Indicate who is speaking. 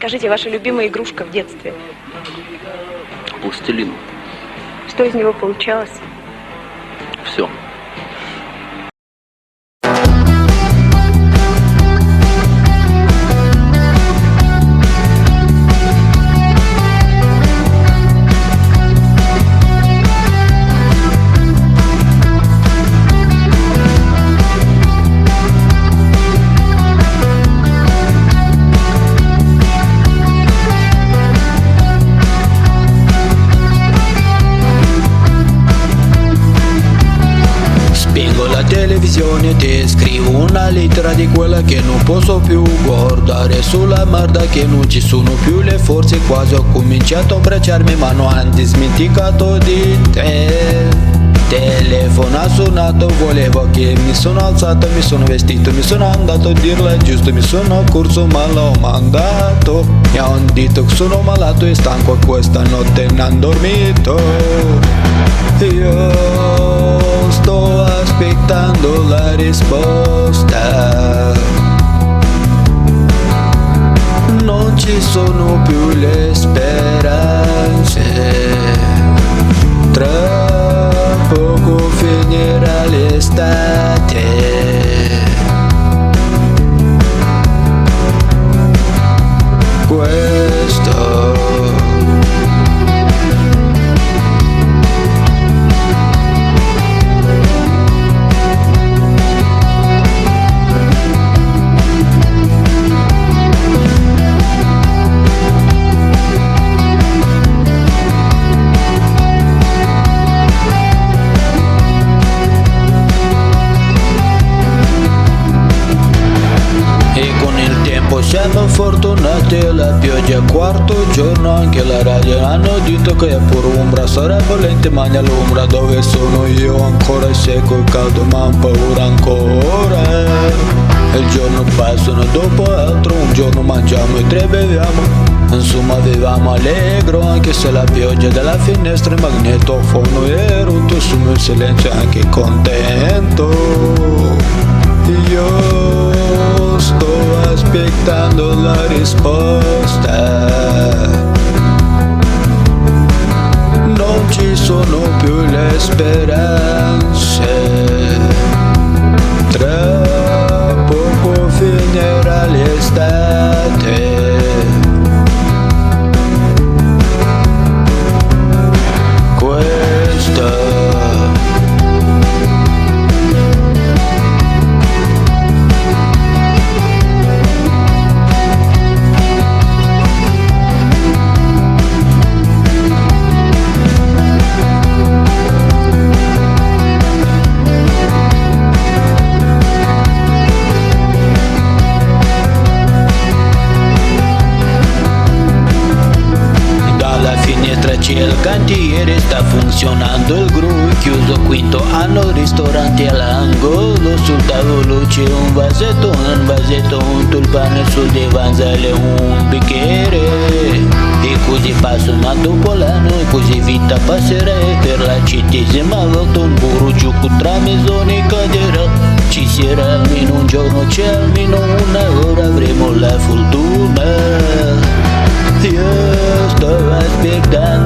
Speaker 1: Скажите, ваша любимая игрушка в детстве?
Speaker 2: Пластилин.
Speaker 1: Что из него получалось?
Speaker 2: Все.
Speaker 3: Spengo la televisione, ti scrivo una lettera di quella che non posso più guardare sulla merda che non ci sono più le forze, quasi ho cominciato a abbracciarmi ma non ho dimenticato di te. Telefono ha suonato, volevo che mi sono alzato, mi sono vestito, mi sono andato a dirla giusto, mi sono corso ma l'ho mandato. Mi hanno detto che sono malato e stanco e questa notte non ho dormito. Io sto aspettando la risposta. Non ci sono più le speranze. Tra poco finirà l'estate. E con il tempo siamo fortunati, la pioggia quarto giorno, anche la radio hanno detto che è pure ombra, sarà volente magna l'ombra dove sono io, ancora secco e caldo ma ho paura ancora. E il giorno passa uno dopo l'altro, un giorno mangiamo e tre beviamo, insomma vivamo allegro anche se la pioggia dalla finestra, il magnetofono è rotto, sono in silenzio anche contento. Io sto aspettando la risposta. Non ci sono più le speranze. Tra poco finirà l'estate. C'è il cantiere, sta funzionando il gru, chiuso quinto anno, ristorante all'angolo, sul tavolo c'è un vasetto, un tulpane, sul divano sale un bicchiere. E così passa un anno dopo l'anno, e così vita passerà, per la 100ª volta un burro giù tra mezz'ora caderà. Ci sarà almeno un giorno, c'è almeno una ora, avremo la fortuna. Io sto aspettando